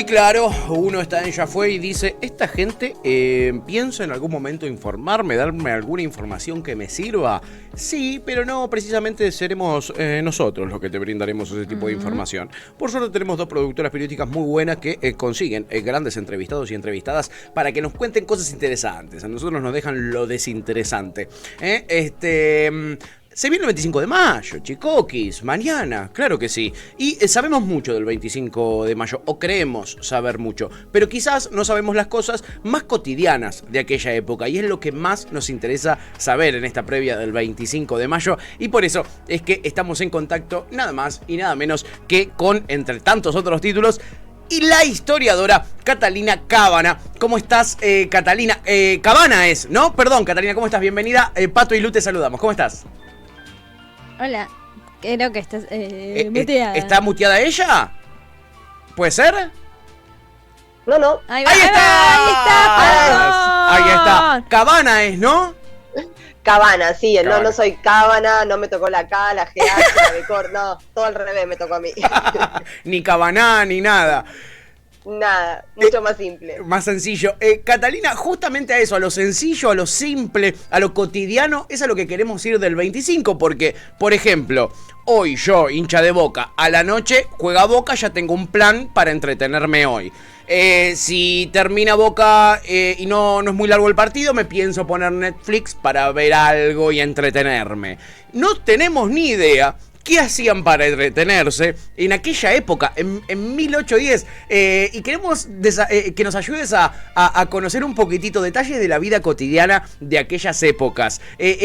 Y claro, uno está en Ya Fue y dice, esta gente piensa en algún momento informarme, darme alguna información que me sirva. Sí, pero no precisamente seremos nosotros los que te brindaremos ese tipo de información. Por suerte tenemos dos productoras periodísticas muy buenas que consiguen grandes entrevistados y entrevistadas para que nos cuenten cosas interesantes. A nosotros nos dejan lo desinteresante. Se viene el 25 de mayo, chicoquis, mañana, claro que sí. Y sabemos mucho del 25 de mayo, o creemos saber mucho, pero quizás no sabemos las cosas más cotidianas de aquella época, y es lo que más nos interesa saber en esta previa del 25 de mayo, y por eso es que estamos en contacto nada más y nada menos que con, entre tantos otros títulos, y la historiadora Catalina Cábana. ¿Cómo estás, Catalina? Cabana es, ¿no? Perdón, Catalina, ¿cómo estás? Bienvenida. Pato y Lu te saludamos. ¿Cómo estás? Hola, creo que estás muteada. ¿Está muteada ella? ¿Puede ser? No. Ahí está. Ahí está. Cabana es, ¿no? Cabana, sí. Cabana. No soy Cábana, no me tocó la K, la GH, la B, no, todo al revés me tocó a mí. Ni Cabaná, ni nada. Nada, mucho más simple. Más sencillo. Catalina, justamente a eso, a lo sencillo, a lo simple, a lo cotidiano, es a lo que queremos ir del 25, porque, por ejemplo, hoy yo, hincha de Boca, a la noche juega Boca, ya tengo un plan para entretenerme hoy. Si termina Boca y no es muy largo el partido, me pienso poner Netflix para ver algo y entretenerme. No tenemos ni idea qué hacían para entretenerse en aquella época, en 1810. Y queremos que nos ayudes a conocer un poquitito detalles de la vida cotidiana de aquellas épocas.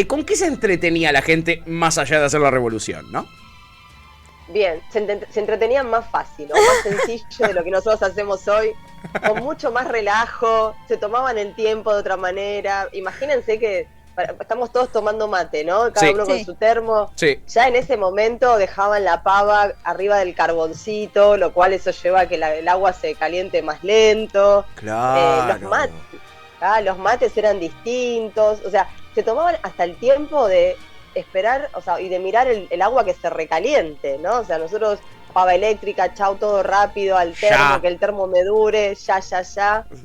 ¿Con qué se entretenía la gente más allá de hacer la revolución, no? Bien, se entretenían más fácil, o más sencillo de lo que nosotros hacemos hoy, con mucho más relajo, se tomaban el tiempo de otra manera. Imagínense que estamos todos tomando mate, ¿no? Cada uno con su termo. Sí. Ya en ese momento dejaban la pava arriba del carboncito, lo cual eso lleva a que el agua se caliente más lento. Claro. Los mates eran distintos, o sea, se tomaban hasta el tiempo de esperar, o sea, y de mirar el agua que se recaliente, ¿no? O sea, nosotros, pava eléctrica, chau, todo rápido, al termo, que el termo me dure, ya.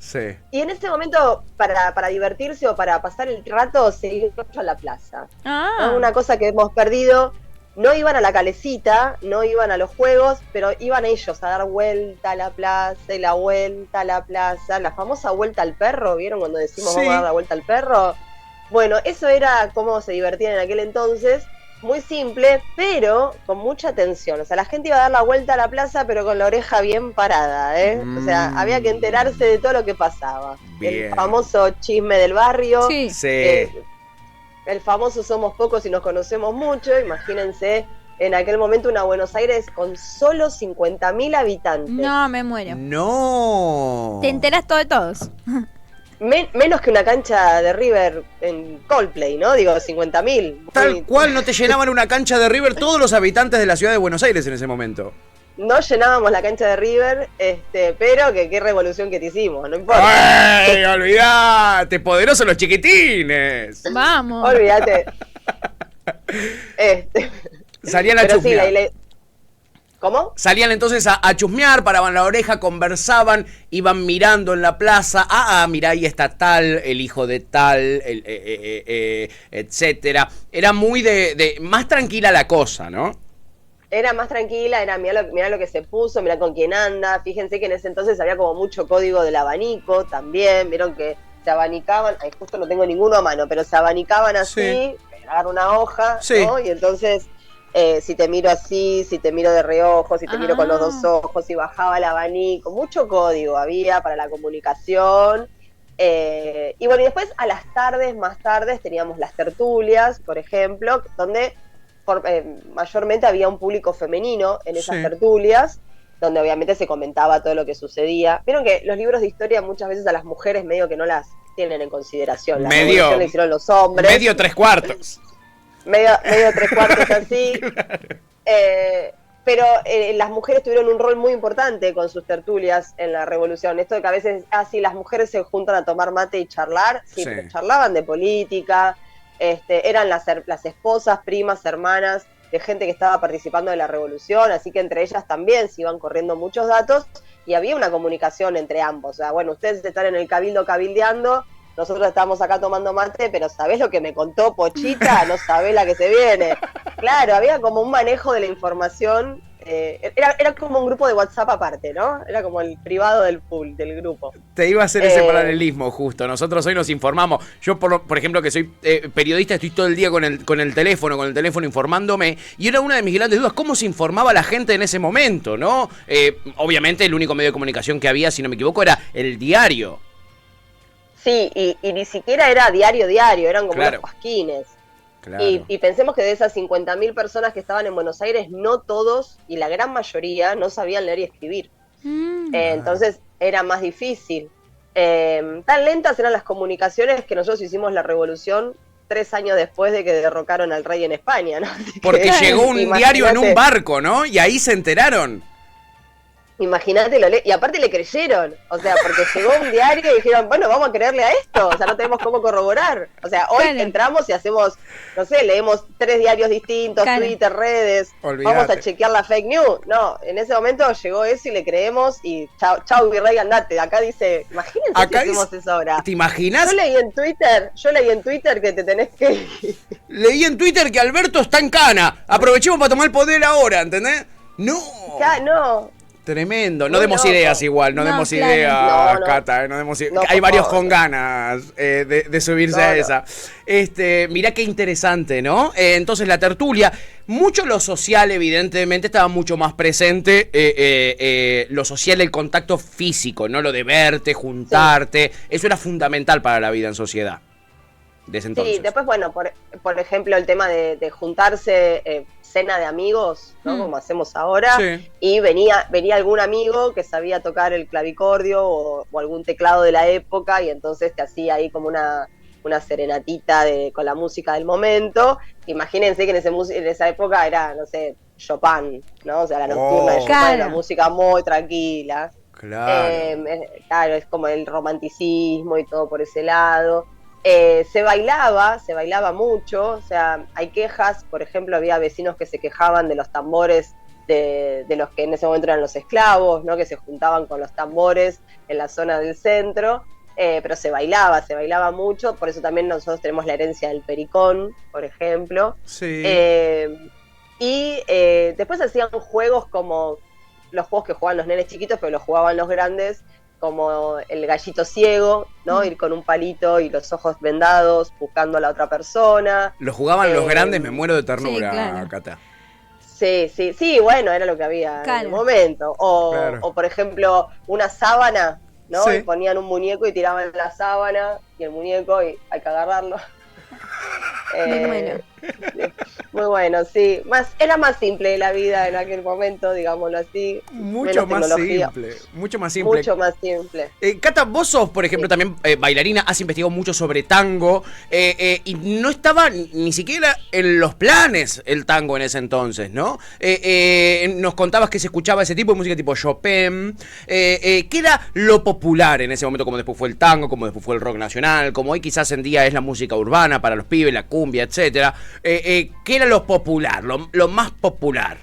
Sí. Y en ese momento, para divertirse o para pasar el rato, se iban a la plaza. ¿No? Una cosa que hemos perdido, no iban a la calecita, no iban a los juegos, pero iban ellos a dar vuelta a la plaza y la vuelta a la plaza, la famosa vuelta al perro, ¿vieron cuando decimos vamos a dar la vuelta al perro? Bueno, eso era cómo se divertían en aquel entonces, muy simple, pero con mucha atención. O sea, la gente iba a dar la vuelta a la plaza, pero con la oreja bien parada, ¿eh? O sea, había que enterarse de todo lo que pasaba. Bien. El famoso chisme del barrio. Sí. El famoso somos pocos y nos conocemos mucho. Imagínense, en aquel momento una Buenos Aires con solo 50.000 habitantes. No, me muero. No. Te enteras todo de todos. Menos que una cancha de River en Coldplay, ¿no? Digo, 50.000. Tal cual no te llenaban una cancha de River todos los habitantes de la ciudad de Buenos Aires en ese momento. No llenábamos la cancha de River, pero que qué revolución que te hicimos, no importa. ¡Ey, olvidate! ¡Poderosos los chiquitines! Vamos. Olvídate. Salían a chusmear. ¿Cómo? Salían entonces a chusmear, paraban la oreja, conversaban, iban mirando en la plaza. Mirá, ahí está tal, el hijo de tal, etcétera. Era muy más tranquila la cosa, ¿no? Era más tranquila, era mirá lo que se puso, mirá con quién anda. Fíjense que en ese entonces había como mucho código del abanico también. Vieron que se abanicaban, justo no tengo ninguno a mano, pero se abanicaban así, pegar una hoja, ¿no? Y entonces... si te miro así, si te miro de reojo, si te miro con los dos ojos, si bajaba el abanico, mucho código había para la comunicación. Y bueno, y después a las tardes, más tardes, teníamos las tertulias, por ejemplo, donde mayormente había un público femenino en esas tertulias, donde obviamente se comentaba todo lo que sucedía. Vieron que los libros de historia muchas veces a las mujeres medio que no las tienen en consideración. La revolución la hicieron los hombres. Medio 3/4. Medio 3/4 así. Pero las mujeres tuvieron un rol muy importante con sus tertulias en la revolución. Esto de que a veces, las mujeres se juntan a tomar mate y charlar, pero charlaban de política, eran las esposas, primas, hermanas de gente que estaba participando de la revolución, así que entre ellas también se iban corriendo muchos datos, y había una comunicación entre ambos. O sea, bueno, ustedes están en el cabildo cabildeando, nosotros estamos acá tomando mate, pero ¿sabés lo que me contó Pochita? No sabés la que se viene. Claro, había como un manejo de la información. Era como un grupo de WhatsApp aparte, ¿no? Era como el privado del pool, del grupo. Te iba a hacer ese paralelismo justo. Nosotros hoy nos informamos. Yo, por ejemplo, que soy periodista, estoy todo el día con el teléfono informándome. Y era una de mis grandes dudas, ¿cómo se informaba la gente en ese momento, no? Obviamente el único medio de comunicación que había, si no me equivoco, era el diario. Sí, y ni siquiera era diario, eran como unos pasquines. Claro. Y pensemos que de esas 50.000 personas que estaban en Buenos Aires, no todos, y la gran mayoría, no sabían leer y escribir. Entonces era más difícil. Tan lentas eran las comunicaciones que nosotros hicimos la revolución 3 años después de que derrocaron al rey en España, ¿no? Porque llegó un diario en un barco, ¿no? Y ahí se enteraron. Imagínate, y aparte le creyeron, o sea, porque llegó un diario y dijeron, bueno, vamos a creerle a esto, o sea, no tenemos cómo corroborar. O sea, hoy entramos y hacemos, no sé, leemos 3 diarios distintos, Twitter, redes, vamos a chequear la fake news. No, en ese momento llegó eso y le creemos y chau virrey, andate. Acá dice, imagínense acá si hacemos eso ahora. ¿Te imaginas? Yo leí en Twitter que te tenés que... Leí en Twitter que Alberto está en cana, aprovechemos para tomar el poder ahora, ¿entendés? No. Ya, no. Tremendo, no demos ideas igual, no demos ideas, Cata, no demos ideas. Hay varios con ganas de subirse a esa. Mirá qué interesante, ¿no? Entonces la tertulia, mucho lo social evidentemente estaba mucho más presente, lo social, el contacto físico, ¿no? Lo de verte, juntarte, eso era fundamental para la vida en sociedad. Sí, después, bueno, por ejemplo, el tema de juntarse, cena de amigos, ¿no? Como hacemos ahora, y venía algún amigo que sabía tocar el clavicordio o algún teclado de la época, y entonces te hacía ahí como una serenatita con la música del momento. Imagínense que en esa época era, no sé, Chopin, ¿no? O sea, la nocturna de Chopin, una música muy tranquila. Claro. Claro, es como el romanticismo y todo por ese lado. Se bailaba mucho, o sea, hay quejas, por ejemplo, había vecinos que se quejaban de los tambores de los que en ese momento eran los esclavos, ¿no? Que se juntaban con los tambores en la zona del centro, pero se bailaba mucho, por eso también nosotros tenemos la herencia del pericón, por ejemplo. Sí. Y después hacían juegos como los juegos que jugaban los nenes chiquitos, pero los jugaban los grandes, como el gallito ciego, ¿no? Ir con un palito y los ojos vendados buscando a la otra persona. Lo jugaban los grandes, me muero de ternura, sí, claro. Cata. Sí, bueno, era lo que había en el momento. O por ejemplo, una sábana, ¿no? Sí. Y ponían un muñeco y tiraban la sábana y el muñeco y hay que agarrarlo. Muy bueno, sí. Era más simple la vida en aquel momento, digámoslo así. Mucho más simple. Cata, vos sos, por ejemplo, también bailarina, has investigado mucho sobre tango, y no estaba ni siquiera en los planes el tango en ese entonces, ¿no? Nos contabas que se escuchaba ese tipo de música tipo Chopin. ¿Qué era lo popular en ese momento, como después fue el tango, como después fue el rock nacional, como hoy quizás en día es la música urbana para los pibes, la cumbia, etcétera? ¿Qué era lo popular, lo más popular?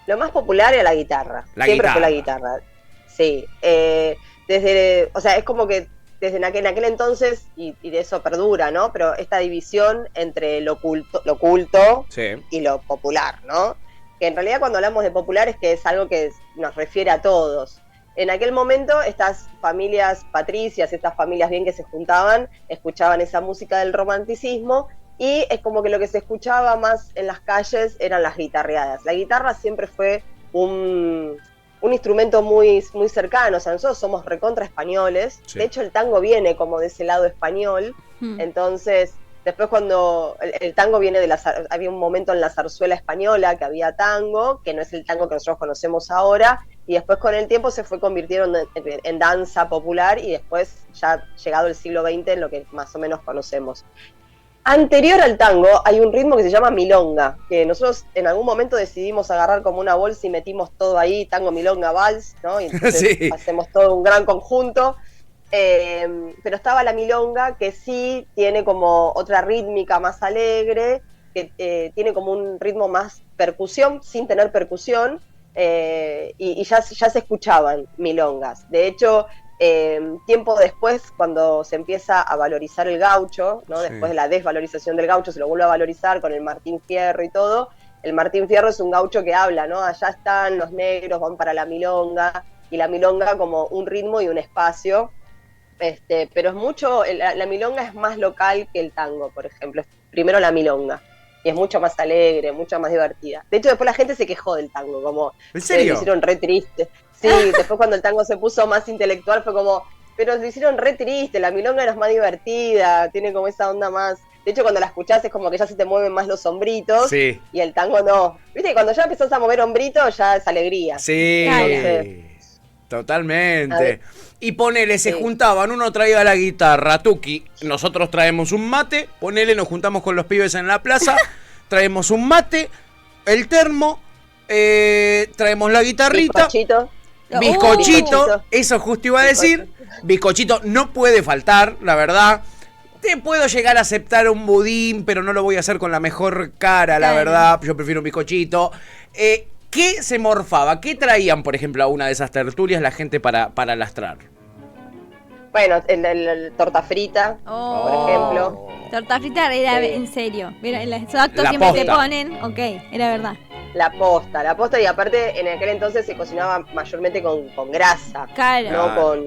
Lo más popular era la guitarra. Siempre fue la guitarra. Sí. O sea, es como que desde aquel entonces, y de eso perdura, ¿no? Pero esta división entre lo culto sí, y lo popular, ¿no? Que en realidad cuando hablamos de popular es que es algo que nos refiere a todos. En aquel momento, estas familias patricias, estas familias bien que se juntaban, escuchaban esa música del romanticismo, y es como que lo que se escuchaba más en las calles eran las guitarreadas. La guitarra siempre fue un instrumento muy, muy cercano, o sea, nosotros somos recontra españoles, sí. De hecho el tango viene como de ese lado español, entonces después cuando el tango viene había un momento en la zarzuela española que había tango, que no es el tango que nosotros conocemos ahora, y después con el tiempo se fue convirtiendo en danza popular, y después ya llegado el siglo XX en lo que más o menos conocemos. Anterior al tango hay un ritmo que se llama milonga, que nosotros en algún momento decidimos agarrar como una bolsa y metimos todo ahí, tango, milonga, vals, ¿no? Y entonces sí, hacemos todo un gran conjunto. Pero estaba la milonga, que sí tiene como otra rítmica más alegre, que tiene como un ritmo más percusión, sin tener percusión, y ya se escuchaban milongas. De hecho, tiempo después, cuando se empieza a valorizar el gaucho, ¿no? Sí. Después de la desvalorización del gaucho, se lo vuelve a valorizar con el Martín Fierro y todo. El Martín Fierro es un gaucho que habla, ¿no? Allá están los negros, van para la milonga, y la milonga como un ritmo y un espacio. Pero es mucho, la milonga es más local que el tango, por ejemplo. Primero la milonga. Y es mucho más alegre, mucho más divertida. De hecho, después la gente se quejó del tango, como... ¿En serio? Lo hicieron re triste. Sí, después cuando el tango se puso más intelectual fue como... Pero lo hicieron re triste, la milonga era más divertida, tiene como esa onda más... De hecho, cuando la escuchás es como que ya se te mueven más los hombritos. Sí. Y el tango no. Viste, cuando ya empezás a mover hombritos ya es alegría. Sí. Claro. Totalmente. Y ponele, se juntaban, uno traía la guitarra, Tuki, nosotros traemos un mate, ponele, nos juntamos con los pibes en la plaza, traemos un mate, el termo, traemos la guitarrita, Bizcochito. bizcochito, eso justo iba a decir, bizcochito no puede faltar, la verdad. Te puedo llegar a aceptar un budín, pero no lo voy a hacer con la mejor cara, la verdad, yo prefiero un bizcochito. ¿Qué se morfaba? ¿Qué traían, por ejemplo, a una de esas tertulias la gente para lastrar? Bueno, el torta frita, por ejemplo. Torta frita era en serio. Mira, en los actos La siempre posta. te ponen, ok, era verdad. La posta, y aparte en aquel entonces se cocinaba mayormente con grasa. Claro.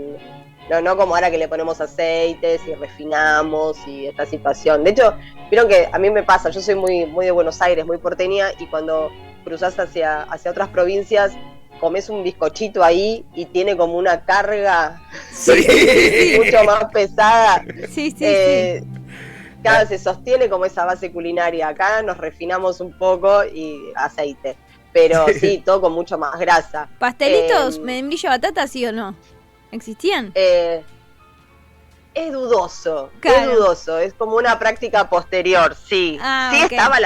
No como ahora que le ponemos aceites y refinamos y esta situación. De hecho, vieron que a mí me pasa, yo soy muy, muy de Buenos Aires, muy porteña, y cuando cruzás hacia otras provincias, comes un bizcochito ahí y tiene como una carga mucho más pesada. Sí. Claro, se sostiene como esa base culinaria. Acá nos refinamos un poco y aceite. Pero sí, todo con mucho más grasa. ¿Pastelitos, membrillo de batata, sí o no? ¿Existían? Es dudoso, Claro. es dudoso. Es como una práctica posterior, sí. Sí Ok. estaba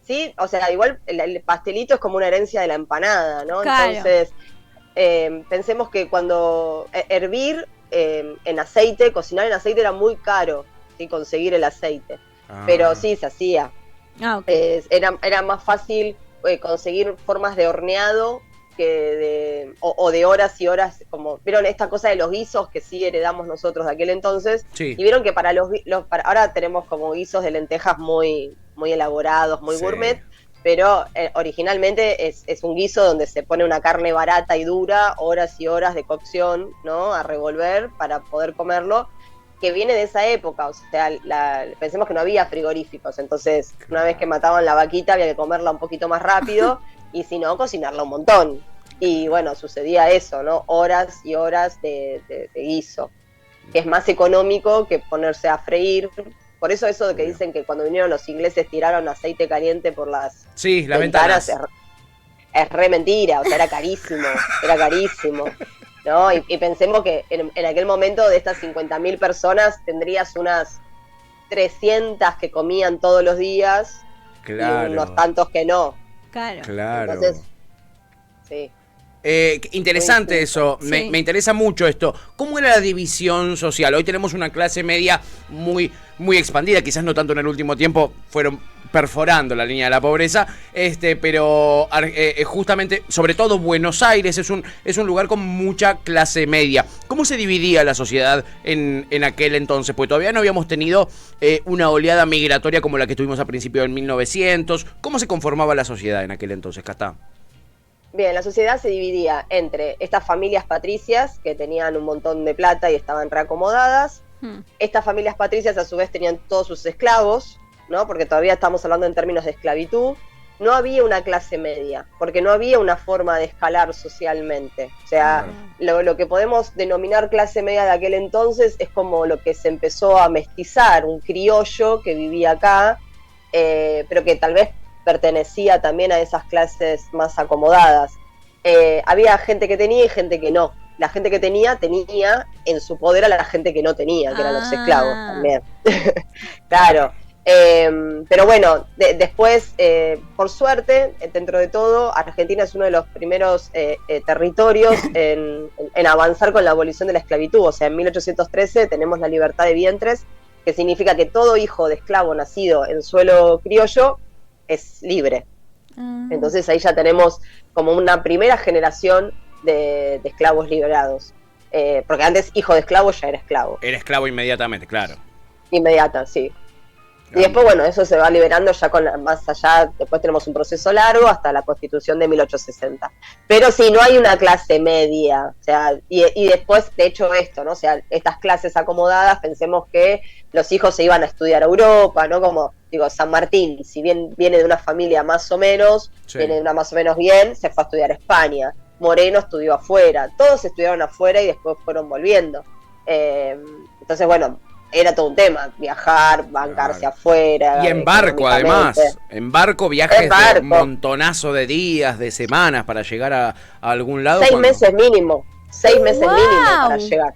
Sí, o sea, igual el pastelito es como una herencia de la empanada, ¿no? Claro. Entonces, pensemos que cuando hervir en aceite, cocinar en aceite era muy caro, ¿sí? Conseguir el aceite. Pero sí, se hacía. Ok. Era más fácil conseguir formas de horneado que o de horas y horas, como vieron esta cosa de los guisos que sí heredamos nosotros de aquel entonces. Sí. Y vieron que para ahora tenemos como guisos de lentejas muy, muy elaborados, muy gourmet, pero originalmente es un guiso donde se pone una carne barata y dura, horas y horas de cocción, ¿no? A revolver para poder comerlo, que viene de esa época. O sea, pensemos que no había frigoríficos, entonces una vez que mataban la vaquita había que comerla un poquito más rápido y si no, cocinarla un montón. Y bueno, sucedía eso, ¿no? Horas y horas de guiso, que es más económico que ponerse a freír. Por eso de que dicen que cuando vinieron los ingleses tiraron aceite caliente por las ventanas. Es re mentira, o sea, era carísimo, ¿no? Y pensemos que en aquel momento de estas 50.000 personas tendrías unas 300 que comían todos los días y unos tantos que no. Claro. Entonces, sí. Interesante eso, Sí. me interesa mucho esto. ¿Cómo era la división social? Hoy tenemos una clase media muy, muy expandida, quizás no tanto en el último tiempo, fueron perforando la línea de la pobreza, pero justamente, sobre todo Buenos Aires es un lugar con mucha clase media. ¿Cómo se dividía la sociedad en aquel entonces? Pues todavía no habíamos tenido una oleada migratoria como la que tuvimos a principios del 1900. ¿Cómo se conformaba la sociedad en aquel entonces, Cata? Bien, la sociedad se dividía entre estas familias patricias que tenían un montón de plata y estaban reacomodadas. Estas familias patricias a su vez tenían todos sus esclavos, ¿no? Porque todavía estamos hablando en términos de esclavitud. No había una clase media, porque no había una forma de escalar socialmente. O sea, lo que podemos denominar clase media de aquel entonces es como lo que se empezó a mestizar, un criollo que vivía acá, pero que tal vez pertenecía también a esas clases más acomodadas. Había gente que tenía y gente que no. La gente que tenía en su poder a la gente que no tenía, que eran los esclavos también. Claro. Pero bueno, después, por suerte, dentro de todo, Argentina es uno de los primeros territorios en avanzar con la abolición de la esclavitud. O sea, en 1813 tenemos la libertad de vientres, que significa que todo hijo de esclavo nacido en suelo criollo es libre. Entonces ahí ya tenemos como una primera generación de esclavos liberados. Porque antes hijo de esclavo ya era esclavo. Era esclavo inmediatamente, claro. Inmediata, sí. Y después, bueno, eso se va liberando ya más allá, después tenemos un proceso largo hasta la Constitución de 1860. Pero sí, no hay una clase media, o sea, y después, de hecho, esto, ¿no? O sea, estas clases acomodadas, pensemos que los hijos se iban a estudiar a Europa, ¿no? Como, digo, San Martín, si bien viene de una familia más o menos, viene de una más o menos bien, se fue a estudiar a España. Moreno estudió afuera, todos estudiaron afuera y después fueron volviendo. Entonces, bueno, era todo un tema, viajar, bancarse afuera. Y en barco, además. En barco, viajes de un montonazo de días, de semanas para llegar a algún lado. 6 meses mínimo. 6 meses mínimo para llegar.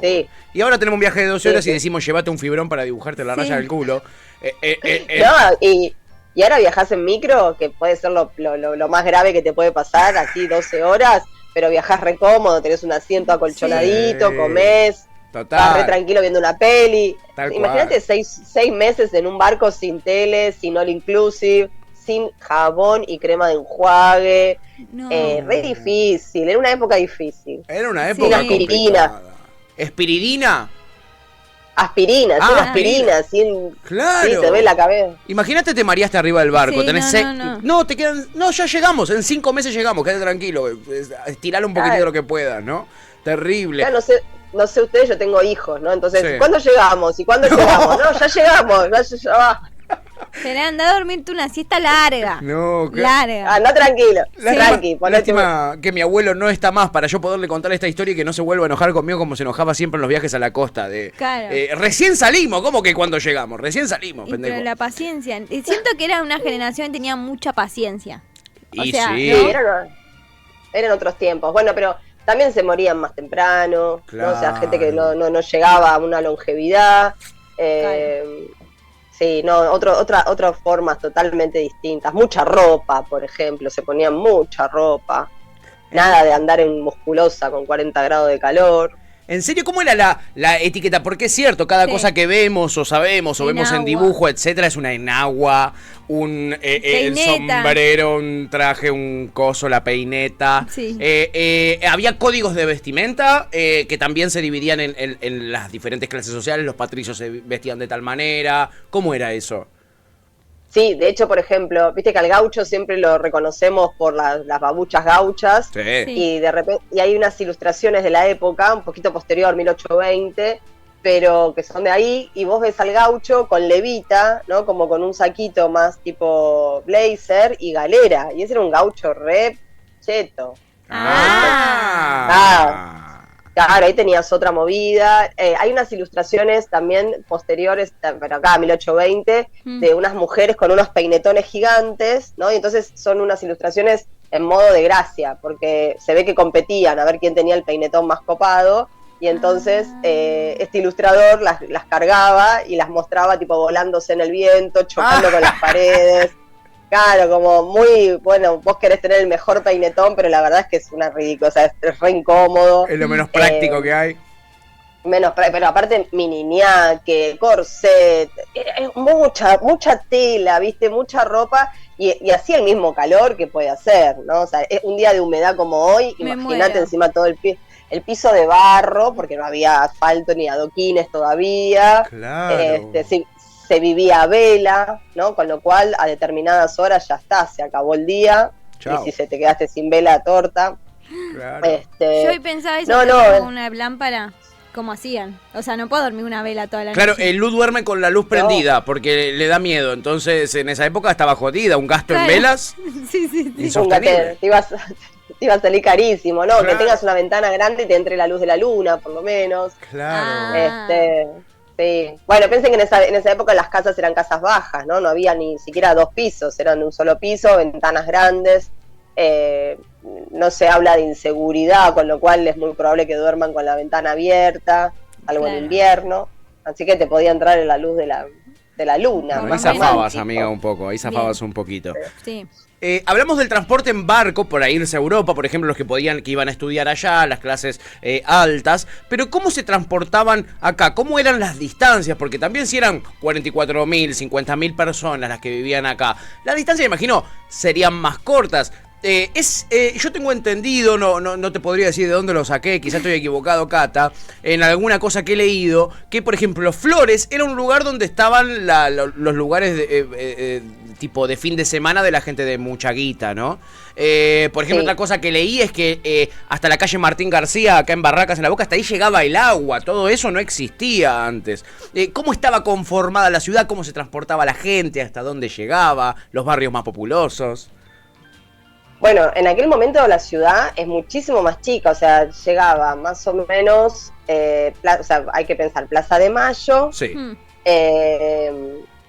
Sí. Y ahora tenemos un viaje de 12 horas y decimos, llévate un fibrón para dibujarte la raya del culo. No, y ahora viajás en micro, que puede ser lo más grave que te puede pasar, aquí 12 horas, pero viajás re cómodo, tenés un asiento acolchonadito, comés. Total. Estás re tranquilo viendo una peli. Imagínate 6 meses en un barco sin tele, sin all inclusive, sin jabón y crema de enjuague. No. Re difícil, era una época difícil. Era una época aspirina. ¿Espiridina? Aspirina, sin aspirina, sin... Claro. Sí, se ve la cabeza. Imagínate, te mareaste arriba del barco. Sí, tenés no, te quedan... No, ya llegamos, en 5 meses llegamos, quédate tranquilo. Estiralo un poquitito lo que puedas, ¿no? Terrible. Ya no sé ustedes, yo tengo hijos, ¿no? Entonces, ¿cuándo llegamos? ¿Y cuándo llegamos? No, ya llegamos, ya va. Pero anda a dormirte una siesta larga. No, larga. Anda tranquilo, tranqui. Lástima que mi abuelo no está más para yo poderle contar esta historia y que no se vuelva a enojar conmigo como se enojaba siempre en los viajes a la costa. Claro. Recién salimos, ¿cómo que cuando llegamos? Recién salimos, pendejo. Pero la paciencia. Siento que era una generación que tenía mucha paciencia. Y sea, sí. Sí, eran otros tiempos. Bueno, pero también se morían más temprano, claro. ¿no? O sea, gente que no llegaba a una longevidad. Sí, no, otras formas totalmente distintas. Mucha ropa, por ejemplo, se ponían mucha ropa. Nada de andar en musculosa con 40 grados de calor. ¿En serio? ¿Cómo era la etiqueta? Porque es cierto, cada cosa que vemos o sabemos o vemos en dibujo, etcétera, es una enagua, el sombrero, un traje, un coso, la peineta. Sí. Había códigos de vestimenta que también se dividían en las diferentes clases sociales. Los patricios se vestían de tal manera. ¿Cómo era eso? Sí, de hecho, por ejemplo, viste que al gaucho siempre lo reconocemos por las babuchas gauchas. Sí. Y de repente, y hay unas ilustraciones de la época, un poquito posterior, 1820, pero que son de ahí, y vos ves al gaucho con levita, ¿no? Como con un saquito más tipo blazer y galera. Y ese era un gaucho re cheto. Claro, ahí tenías otra movida. Hay unas ilustraciones también posteriores, pero acá, 1820, de unas mujeres con unos peinetones gigantes, ¿no? Y entonces son unas ilustraciones en modo de gracia, porque se ve que competían a ver quién tenía el peinetón más copado, y entonces este ilustrador las cargaba y las mostraba tipo volándose en el viento, chocando con las paredes. Claro, como muy, bueno, vos querés tener el mejor peinetón, pero la verdad es que es una ridícula, o sea, es re incómodo. Es lo menos práctico que hay. Pero aparte miniñaque, corset, mucha tela, viste, mucha ropa, y así el mismo calor que puede hacer, ¿no? O sea, es un día de humedad como hoy, imagínate encima todo el piso de barro, porque no había asfalto ni adoquines todavía. Claro. Se vivía a vela, ¿no? Con lo cual a determinadas horas ya está, se acabó el día. Chau. Y si se te quedaste sin vela, torta. Claro. Yo hoy pensaba eso, con una lámpara, ¿cómo hacían? O sea, no puedo dormir una vela toda la noche. Claro, el Lu duerme con la luz prendida porque le da miedo. Entonces, en esa época estaba jodida. Un gasto en velas. Sí. Insostenible. Te iba a salir carísimo, ¿no? Claro. Que tengas una ventana grande y te entre la luz de la luna, por lo menos. Claro. Sí. Bueno, piensen que en esa época las casas eran casas bajas, ¿no? No había ni siquiera 2 pisos, eran de un solo piso, ventanas grandes. No se habla de inseguridad, con lo cual es muy probable que duerman con la ventana abierta, algo en invierno. Así que te podía entrar en la luz de de la luna. Bueno, ahí zafabas, amiga, un poco, ahí zafabas un poquito. Sí. Hablamos del transporte en barco para irse a Europa, por ejemplo, los que iban a estudiar allá, las clases altas, pero ¿cómo se transportaban acá? ¿Cómo eran las distancias? Porque también si eran 44.000, 50.000 personas las que vivían acá, las distancias, imagino, serían más cortas. Yo tengo entendido, no te podría decir de dónde lo saqué, quizás estoy equivocado, Cata, en alguna cosa que he leído, que por ejemplo Flores era un lugar donde estaban los lugares tipo de fin de semana de la gente de mucha guita, ¿no? Por ejemplo, otra cosa que leí es que hasta la calle Martín García, acá en Barracas, en La Boca, hasta ahí llegaba el agua, todo eso no existía antes. ¿Cómo estaba conformada la ciudad? ¿Cómo se transportaba la gente? ¿Hasta dónde llegaba? ¿Los barrios más populosos? Bueno, en aquel momento la ciudad es muchísimo más chica, o sea, llegaba más o menos, o sea, hay que pensar, Plaza de Mayo, sí.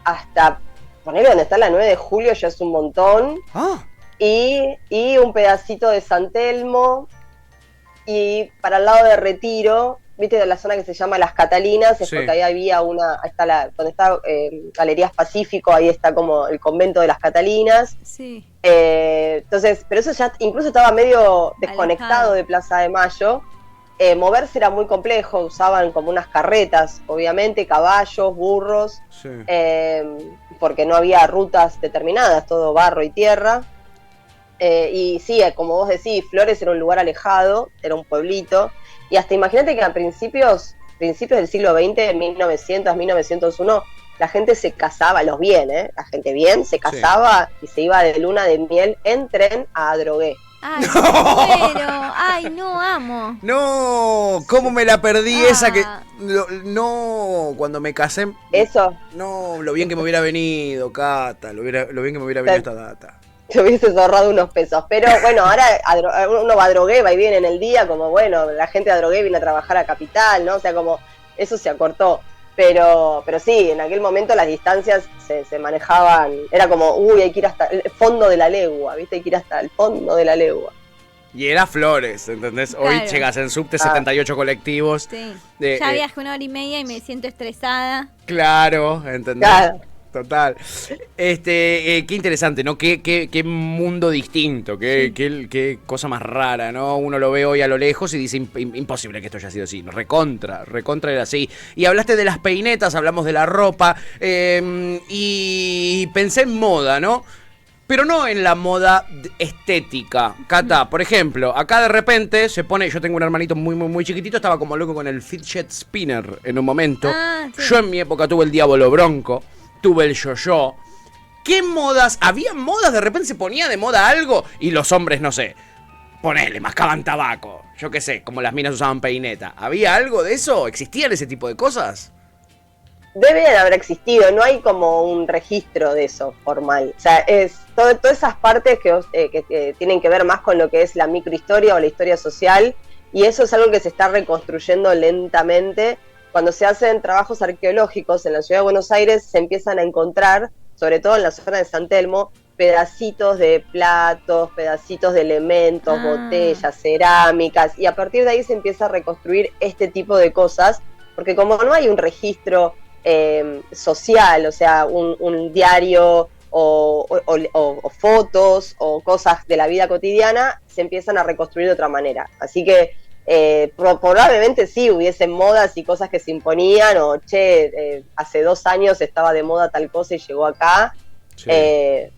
Hasta ponerle donde está la 9 de julio ya es un montón, y un pedacito de San Telmo, y para el lado de Retiro, viste, de la zona que se llama Las Catalinas, es porque ahí había donde está Galerías Pacífico, ahí está como el convento de las Catalinas. Sí. Entonces, pero eso ya incluso estaba medio desconectado de Plaza de Mayo. Moverse era muy complejo, usaban como unas carretas, obviamente, caballos, burros, porque no había rutas determinadas, todo barro y tierra. Y sí, como vos decís, Flores era un lugar alejado, era un pueblito. Y hasta imagínate que a principios del siglo XX, 1900, 1901, la gente se casaba, la gente bien se casaba y se iba de luna de miel en tren a Adrogué. ¡Ay, bueno! ¡Ay, no amo! No, ¿cómo me la perdí esa que... No, cuando me casé... Eso. No, lo bien que me hubiera venido, Cata, lo bien que me hubiera venido esta data. Te hubieses ahorrado unos pesos. Pero bueno, ahora uno va a Adrogué, va y viene en el día, como bueno, la gente de Adrogué viene a trabajar a Capital, ¿no? O sea, como eso se acortó. Pero sí, en aquel momento las distancias se manejaban, era como, hay que ir hasta el fondo de la legua, ¿viste? Hay que ir hasta el fondo de la legua. Y era Flores, ¿entendés? Hoy llegas en subte 78 colectivos. Sí. Ya viajé 1 hora y media y me siento estresada. Claro, ¿entendés? Claro. Total. Qué interesante, ¿no? Qué mundo distinto, qué cosa más rara, ¿no? Uno lo ve hoy a lo lejos y dice imposible que esto haya sido así. Recontra era así. Y hablaste de las peinetas, hablamos de la ropa, y pensé en moda, ¿no? Pero no en la moda estética. Cata, por ejemplo, acá de repente se pone... Yo tengo un hermanito muy chiquitito, estaba como loco con el fidget spinner en un momento. Sí. Yo en mi época tuve el Diablo Bronco. Tuve el yo-yo. ¿Qué modas? ¿Había modas? De repente se ponía de moda algo y los hombres, no sé, ponele, mascaban tabaco. Yo qué sé, como las minas usaban peineta. ¿Había algo de eso? ¿Existían ese tipo de cosas? Deben haber existido, no hay como un registro de eso formal. O sea, es todas esas partes que tienen que ver más con lo que es la microhistoria o la historia social, y eso es algo que se está reconstruyendo lentamente. Cuando se hacen trabajos arqueológicos en la ciudad de Buenos Aires, se empiezan a encontrar, sobre todo en la zona de San Telmo, pedacitos de platos, pedacitos de elementos, botellas, cerámicas, y a partir de ahí se empieza a reconstruir este tipo de cosas, porque como no hay un registro social, o sea, un diario o fotos o cosas de la vida cotidiana, se empiezan a reconstruir de otra manera. Así que probablemente sí hubiesen modas y cosas que se imponían, o hace 2 años estaba de moda tal cosa y llegó acá, sí.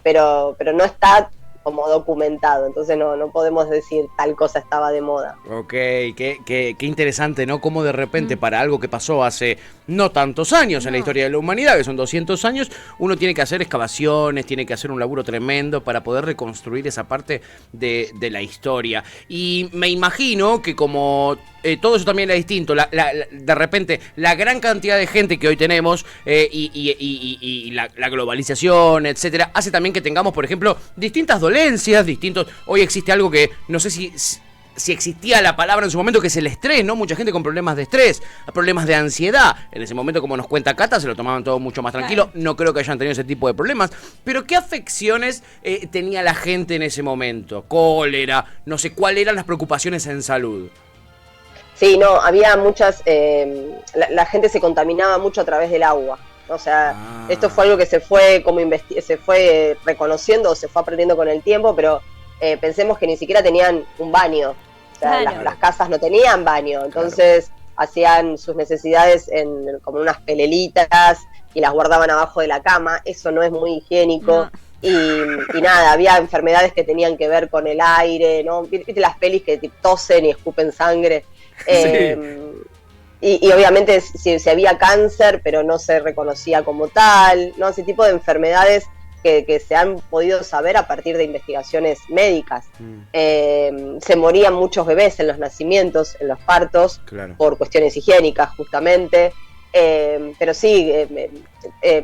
Pero no está como documentado, entonces no podemos decir tal cosa estaba de moda. Ok, qué interesante, ¿no? Cómo de repente para algo que pasó hace no tantos años en la historia de la humanidad, que son 200 años, uno tiene que hacer excavaciones, tiene que hacer un laburo tremendo para poder reconstruir esa parte de la historia. Y me imagino que como todo eso también es distinto, de repente la gran cantidad de gente que hoy tenemos y la globalización, etcétera, hace también que tengamos, por ejemplo, distintas dolencias, hoy existe algo que no sé si existía la palabra en su momento, que es el estrés, ¿no? Mucha gente con problemas de estrés, problemas de ansiedad. En ese momento, como nos cuenta Cata, se lo tomaban todo mucho más tranquilo. No creo que hayan tenido ese tipo de problemas. Pero ¿qué afecciones tenía la gente en ese momento? Cólera, no sé, ¿cuáles eran las preocupaciones en salud? Sí, no, había muchas... la gente se contaminaba mucho a través del agua. O sea, esto fue algo que se fue se fue reconociendo, se fue aprendiendo con el tiempo, pero pensemos que ni siquiera tenían un baño. O sea, Claro. las casas no tenían baño, entonces hacían sus necesidades como unas pelelitas y las guardaban abajo de la cama. Eso no es muy higiénico. No. Y nada, había enfermedades que tenían que ver con el aire, ¿no? ¿Viste las pelis que tosen y escupen sangre? Y obviamente si había cáncer, pero no se reconocía como tal, ¿no? Ese tipo de enfermedades que se han podido saber a partir de investigaciones médicas. Se morían muchos bebés en los nacimientos, en los partos, Claro. por cuestiones higiénicas justamente. Pero sí,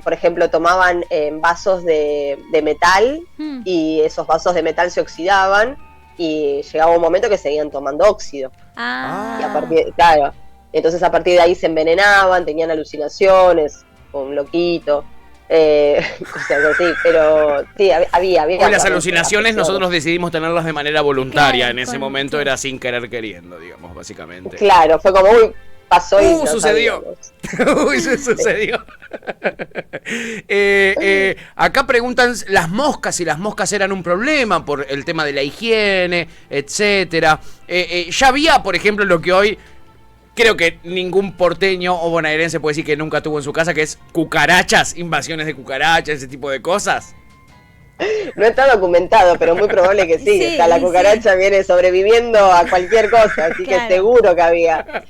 por ejemplo, tomaban vasos de metal y esos vasos de metal se oxidaban y llegaba un momento que seguían tomando óxido. Y a partir, claro, entonces a partir de ahí se envenenaban, tenían alucinaciones, un loquito, cosas así, pero sí, había. Hoy las alucinaciones nosotros decidimos tenerlas de manera voluntaria, Claro, en ese momento era sin querer queriendo, digamos, básicamente. Claro, fue como, uy, pasó y lo sucedió. sabíamos. Uy, se sucedió. Acá preguntan las moscas, si las moscas eran un problema por el tema de la higiene, etcétera. Ya había, por ejemplo, lo que hoy creo que ningún porteño o bonaerense puede decir que nunca tuvo en su casa, que es cucarachas, invasiones de cucarachas, ese tipo de cosas. No está documentado, pero muy probable que sí. Sí, O sea, la cucaracha viene sobreviviendo a cualquier cosa, así Claro. que seguro que había.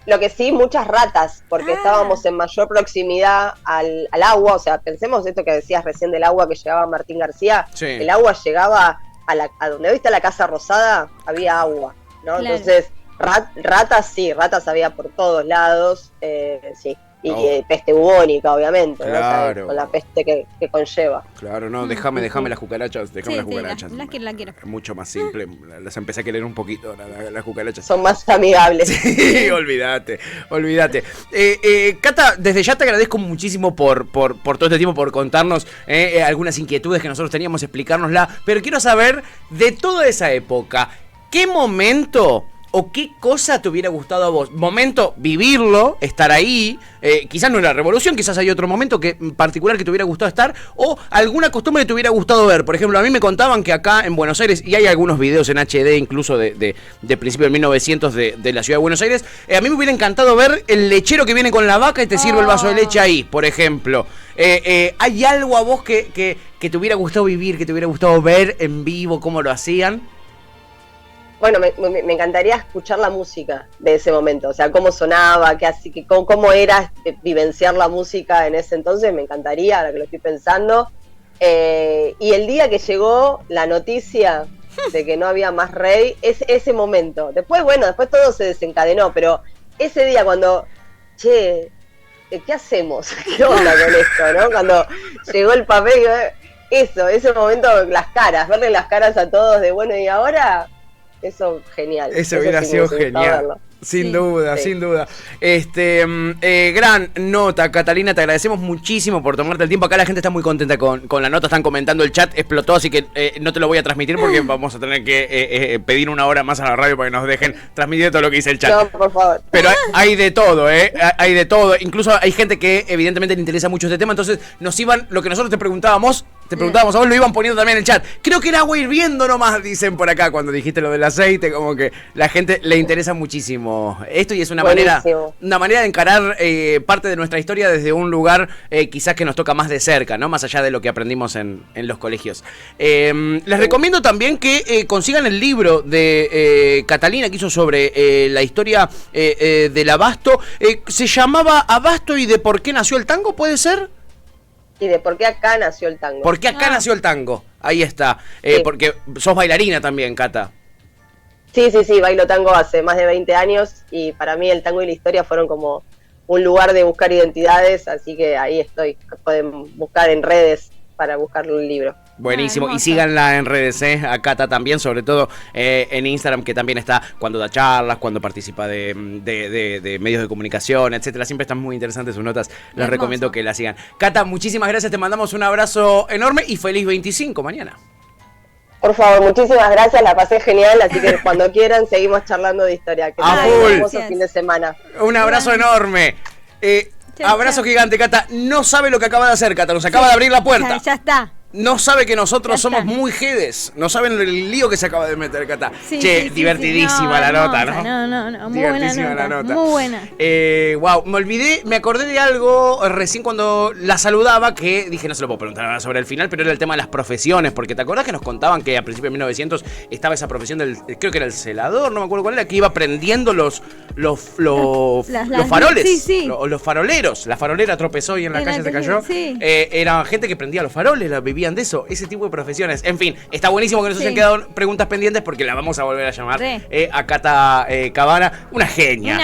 Lo que sí, muchas ratas, porque estábamos en mayor proximidad al agua. O sea, pensemos esto que decías recién del agua que llegaba Martín García. Sí. El agua llegaba a donde viste la Casa Rosada, había agua, ¿no? Claro. Entonces, ratas sí, ratas había por todos lados, sí. Y peste bubónica, obviamente, ¿no? O sea, Claro. con la peste que conlleva. Claro, no, déjame las cucarachas, Sí, sí, la quiero. Mucho más simple, las empecé a querer un poquito, las cucarachas. Son más amigables. Sí, olvídate. Cata, desde ya te agradezco muchísimo por todo este tiempo, por contarnos algunas inquietudes que nosotros teníamos, explicárnosla, pero quiero saber, de toda esa época, ¿qué momento o qué cosa te hubiera gustado a vos? Momento, vivirlo, estar ahí, quizás no en la revolución, quizás hay otro momento que en particular que te hubiera gustado estar, o alguna costumbre que te hubiera gustado ver. Por ejemplo, a mí me contaban que acá en Buenos Aires, y hay algunos videos en HD incluso de principio de 1900 de la ciudad de Buenos Aires, a mí me hubiera encantado ver el lechero que viene con la vaca y te sirve el vaso de leche ahí, por ejemplo. ¿Hay algo a vos que te hubiera gustado vivir, que te hubiera gustado ver en vivo, cómo lo hacían? Bueno, me encantaría escuchar la música de ese momento, o sea, cómo sonaba, cómo era vivenciar la música en ese entonces, me encantaría, ahora que lo estoy pensando. Y el día que llegó la noticia de que no había más rey, es ese momento. Después todo se desencadenó, pero ese día cuando, che, ¿qué hacemos? ¿Qué onda con esto, no? Cuando llegó el papel, ese momento, verle las caras a todos de bueno, ¿y ahora? Eso, genial. Eso hubiera sido genial. Sin duda. Gran nota, Catalina, te agradecemos muchísimo por tomarte el tiempo. Acá la gente está muy contenta con la nota, están comentando, el chat explotó, así que no te lo voy a transmitir porque vamos a tener que pedir una hora más a la radio para que nos dejen transmitir todo lo que dice el chat. No, por favor. Pero hay de todo, hay de todo. Incluso hay gente que evidentemente le interesa mucho este tema, entonces lo que nosotros te preguntábamos a vos, lo iban poniendo también en el chat. Creo que era agua hirviendo nomás, dicen por acá, cuando dijiste lo del aceite, como que la gente le interesa muchísimo esto y es una manera de encarar parte de nuestra historia desde un lugar quizás que nos toca más de cerca, ¿no? Más allá de lo que aprendimos en los colegios. Les recomiendo también que consigan el libro de Catalina que hizo sobre la historia del abasto. Se llamaba Abasto y de por qué nació el tango, ¿puede ser? Y de por qué acá nació el tango. ¿Por qué acá nació el tango? Ahí está. Sí. Porque sos bailarina también, Cata. Sí, bailo tango hace más de 20 años y para mí el tango y la historia fueron como un lugar de buscar identidades, así que ahí estoy. Pueden buscar en redes para buscar el libro. Buenísimo, y síganla en redes, a Cata también, sobre todo en Instagram, que también está cuando da charlas, cuando participa de medios de comunicación, etcétera. Siempre están muy interesantes sus notas, les recomiendo que la sigan. Cata, muchísimas gracias, te mandamos un abrazo enorme y feliz 25 mañana. Por favor, muchísimas gracias, la pasé genial, así que cuando quieran seguimos charlando de historia. Que tengan un hermoso fin de semana. Un abrazo enorme. Abrazo gigante, Cata. No sabe lo que acaba de hacer, Cata. Nos acaba de abrir la puerta. Ya está. No sabe que nosotros somos muy jedes. No saben el lío que se acaba de meter, Cata. Divertidísima la nota, ¿no? No. Muy buena nota. Muy buena. Wow, me acordé de algo recién cuando la saludaba, que dije, no se lo puedo preguntar sobre el final, pero era el tema de las profesiones, porque ¿te acordás que nos contaban que a principios de 1900 estaba esa profesión creo que era el celador, no me acuerdo cuál era, que iba prendiendo los faroles? Sí. Los faroleros. La farolera tropezó y en la calle se cayó. Sí. Era gente que prendía los faroles, vivían de eso, ese tipo de profesiones. En fin, está buenísimo que nos hayan quedado preguntas pendientes porque la vamos a volver a llamar a Cata Cabana, una genia.